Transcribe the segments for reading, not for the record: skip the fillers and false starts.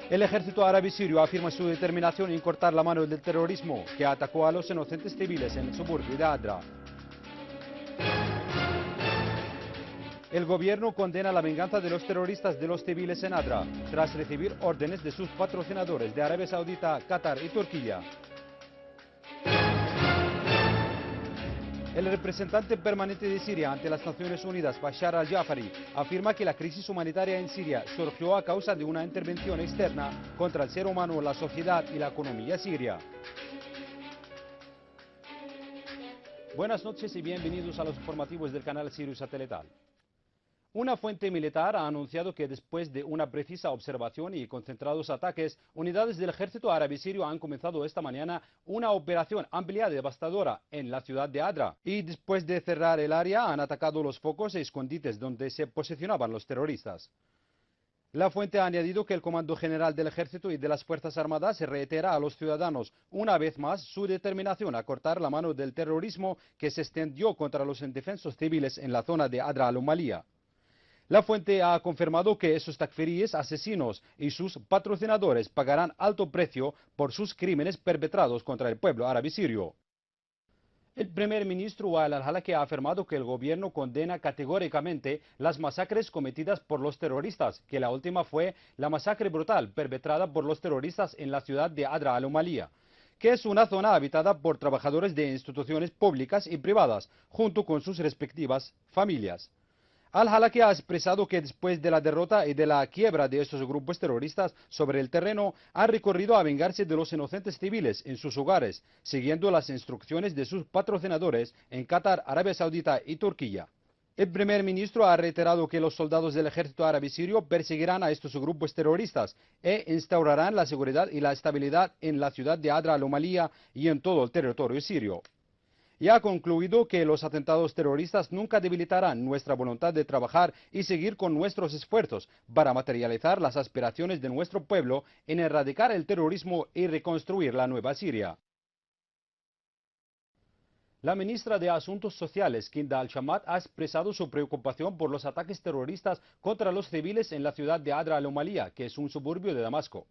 El ejército árabe sirio afirma su determinación en cortar la mano del terrorismo que atacó a los inocentes civiles en el suburbio de Adra. El gobierno condena la venganza de los terroristas de los civiles en Adra, tras recibir órdenes de sus patrocinadores de Arabia Saudita, Qatar y Turquía. El representante permanente de Siria ante las Naciones Unidas, Bashar al-Jafari, afirma que la crisis humanitaria en Siria surgió a causa de una intervención externa contra el ser humano, la sociedad y la economía siria. Buenas noches y bienvenidos a los informativos del canal Sirius Satelital. Una fuente militar ha anunciado que después de una precisa observación y concentrados ataques, unidades del ejército árabe sirio han comenzado esta mañana una operación amplia y devastadora en la ciudad de Adra. Y después de cerrar el área han atacado los focos e escondites donde se posicionaban los terroristas. La fuente ha añadido que el Comando General del Ejército y de las Fuerzas Armadas reitera a los ciudadanos una vez más su determinación a cortar la mano del terrorismo que se extendió contra los indefensos civiles en la zona de Adra al-Umalía. La fuente ha confirmado que esos takfiríes asesinos y sus patrocinadores pagarán alto precio por sus crímenes perpetrados contra el pueblo árabe sirio. El primer ministro Wael al-Halaki ha afirmado que el gobierno condena categóricamente las masacres cometidas por los terroristas, que la última fue la masacre brutal perpetrada por los terroristas en la ciudad de Adra al-Umalía, que es una zona habitada por trabajadores de instituciones públicas y privadas, junto con sus respectivas familias. Al-Halaki ha expresado que después de la derrota y de la quiebra de estos grupos terroristas sobre el terreno, han recurrido a vengarse de los inocentes civiles en sus hogares, siguiendo las instrucciones de sus patrocinadores en Qatar, Arabia Saudita y Turquía. El primer ministro ha reiterado que los soldados del ejército árabe sirio perseguirán a estos grupos terroristas e instaurarán la seguridad y la estabilidad en la ciudad de Adra al-Umalía y en todo el territorio sirio. Y ha concluido que los atentados terroristas nunca debilitarán nuestra voluntad de trabajar y seguir con nuestros esfuerzos para materializar las aspiraciones de nuestro pueblo en erradicar el terrorismo y reconstruir la nueva Siria. La ministra de Asuntos Sociales, Kinda Al-Shamat, ha expresado su preocupación por los ataques terroristas contra los civiles en la ciudad de Adra al-Umalía, que es un suburbio de Damasco.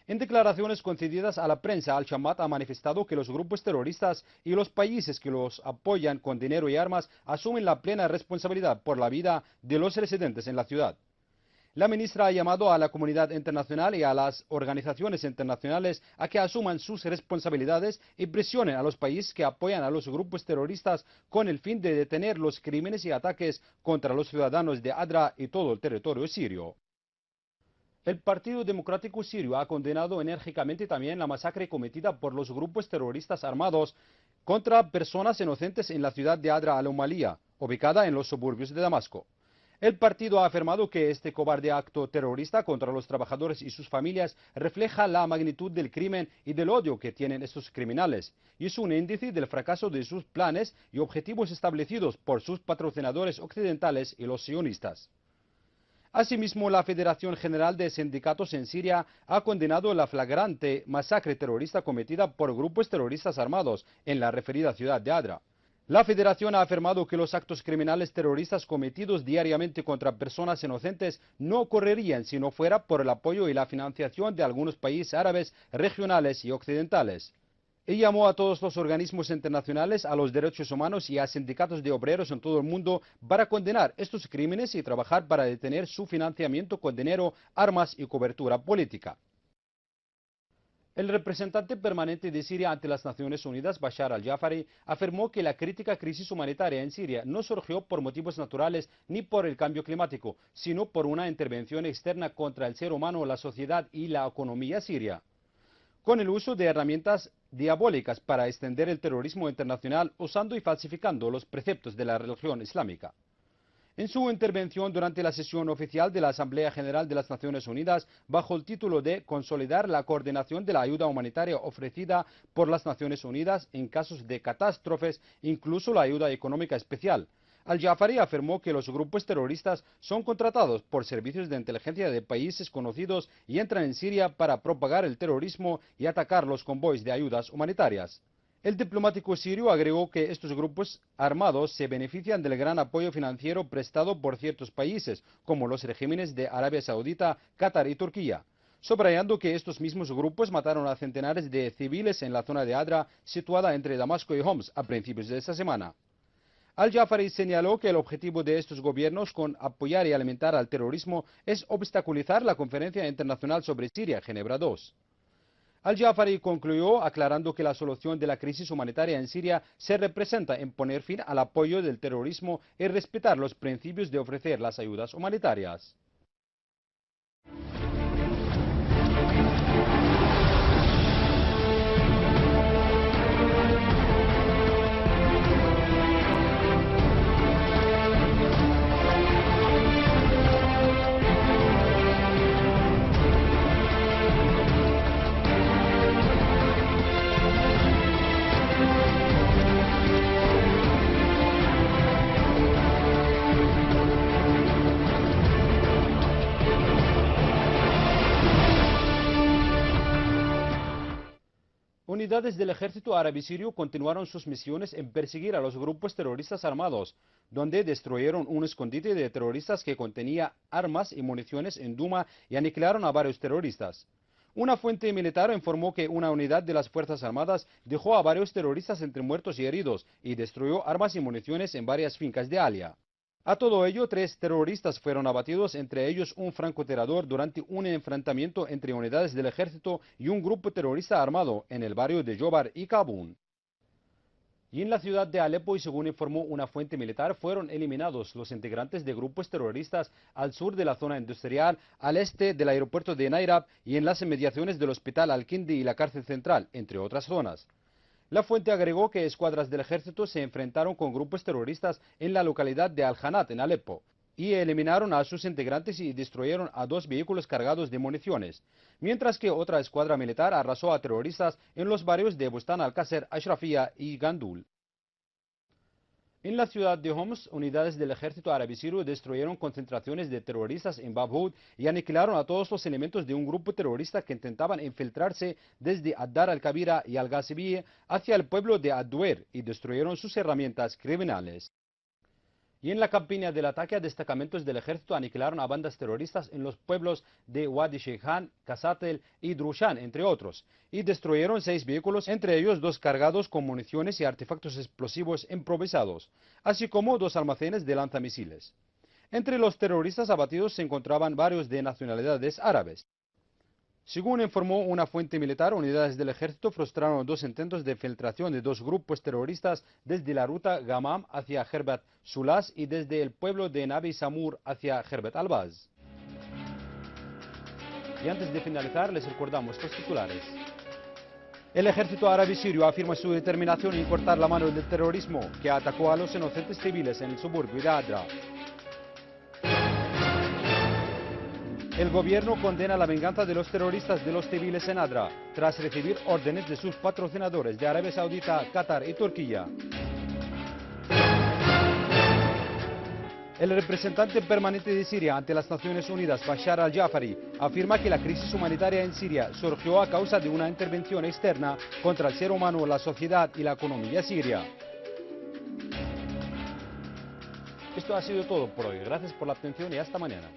En declaraciones concedidas a la prensa, Al-Shamat ha manifestado que los grupos terroristas y los países que los apoyan con dinero y armas asumen la plena responsabilidad por la vida de los residentes en la ciudad. La ministra ha llamado a la comunidad internacional y a las organizaciones internacionales a que asuman sus responsabilidades y presionen a los países que apoyan a los grupos terroristas con el fin de detener los crímenes y ataques contra los ciudadanos de Adra y todo el territorio sirio. El Partido Democrático Sirio ha condenado enérgicamente también la masacre cometida por los grupos terroristas armados contra personas inocentes en la ciudad de Adra al-Umalía, ubicada en los suburbios de Damasco. El partido ha afirmado que este cobarde acto terrorista contra los trabajadores y sus familias refleja la magnitud del crimen y del odio que tienen estos criminales, y es un índice del fracaso de sus planes y objetivos establecidos por sus patrocinadores occidentales y los sionistas. Asimismo, la Federación General de Sindicatos en Siria ha condenado la flagrante masacre terrorista cometida por grupos terroristas armados en la referida ciudad de Adra. La Federación ha afirmado que los actos criminales terroristas cometidos diariamente contra personas inocentes no ocurrirían si no fuera por el apoyo y la financiación de algunos países árabes regionales y occidentales. Y llamó a todos los organismos internacionales, a los derechos humanos y a sindicatos de obreros en todo el mundo para condenar estos crímenes y trabajar para detener su financiamiento con dinero, armas y cobertura política. El representante permanente de Siria ante las Naciones Unidas, Bashar al-Jafari, afirmó que la crítica crisis humanitaria en Siria no surgió por motivos naturales ni por el cambio climático, sino por una intervención externa contra el ser humano, la sociedad y la economía siria, con el uso de herramientas diabólicas para extender el terrorismo internacional usando y falsificando los preceptos de la religión islámica. En su intervención durante la sesión oficial de la Asamblea General de las Naciones Unidas, bajo el título de Consolidar la coordinación de la ayuda humanitaria ofrecida por las Naciones Unidas en casos de catástrofes, incluso la ayuda económica especial, Al-Jafari afirmó que los grupos terroristas son contratados por servicios de inteligencia de países conocidos y entran en Siria para propagar el terrorismo y atacar los convoys de ayudas humanitarias. El diplomático sirio agregó que estos grupos armados se benefician del gran apoyo financiero prestado por ciertos países, como los regímenes de Arabia Saudita, Qatar y Turquía. subrayando que estos mismos grupos mataron a centenares de civiles en la zona de Adra, situada entre Damasco y Homs, a principios de esta semana. Al-Jafari señaló que el objetivo de estos gobiernos con apoyar y alimentar al terrorismo es obstaculizar la Conferencia Internacional sobre Siria, Ginebra II. Al-Jafari concluyó aclarando que la solución de la crisis humanitaria en Siria se representa en poner fin al apoyo del terrorismo y respetar los principios de ofrecer las ayudas humanitarias. Unidades del ejército árabe sirio continuaron sus misiones en perseguir a los grupos terroristas armados, donde destruyeron un escondite de terroristas que contenía armas y municiones en Duma y aniquilaron a varios terroristas. Una fuente militar informó que una unidad de las Fuerzas Armadas dejó a varios terroristas entre muertos y heridos y destruyó armas y municiones en varias fincas de Alia. A todo ello, 3 terroristas fueron abatidos, entre ellos un francotirador, durante un enfrentamiento entre unidades del ejército y un grupo terrorista armado en el barrio de Jobar y Kabun. Y en la ciudad de Alepo, y según informó una fuente militar, fueron eliminados los integrantes de grupos terroristas al sur de la zona industrial, al este del aeropuerto de Nairab y en las inmediaciones del hospital Al-Kindi y la cárcel central, entre otras zonas. La fuente agregó que escuadras del ejército se enfrentaron con grupos terroristas en la localidad de Al-Hanat, en Alepo, y eliminaron a sus integrantes y destruyeron a 2 vehículos cargados de municiones, mientras que otra escuadra militar arrasó a terroristas en los barrios de Bustán Al-Qasr, Ashrafía y Gandul. En la ciudad de Homs, unidades del ejército árabe sirio destruyeron concentraciones de terroristas en Bab Houd y aniquilaron a todos los elementos de un grupo terrorista que intentaban infiltrarse desde Ad-Dar al-Kabira y Al-Ghazibiyeh hacia el pueblo de Ad-Duer y destruyeron sus herramientas criminales. Y en la campiña del ataque a destacamentos del ejército aniquilaron a bandas terroristas en los pueblos de Wadi Sheikhan, Kasatel y Drushan, entre otros, y destruyeron 6 vehículos, entre ellos 2 cargados con municiones y artefactos explosivos improvisados, así como 2 almacenes de lanzamisiles. Entre los terroristas abatidos se encontraban varios de nacionalidades árabes. Según informó una fuente militar, unidades del ejército frustraron 2 intentos de infiltración de 2 grupos terroristas desde la ruta Gamam hacia Herbat Sulas y desde el pueblo de Nabi Samur hacia Herbat Albaz. Y antes de finalizar, les recordamos los titulares. El ejército árabe sirio afirma su determinación en cortar la mano del terrorismo que atacó a los inocentes civiles en el suburbio de Adra. El gobierno condena la venganza de los terroristas de los civiles en Adra, tras recibir órdenes de sus patrocinadores de Arabia Saudita, Qatar y Turquía. El representante permanente de Siria ante las Naciones Unidas, Bashar al-Jafari, afirma que la crisis humanitaria en Siria surgió a causa de una intervención externa contra el ser humano, la sociedad y la economía siria. Esto ha sido todo por hoy. Gracias por la atención y hasta mañana.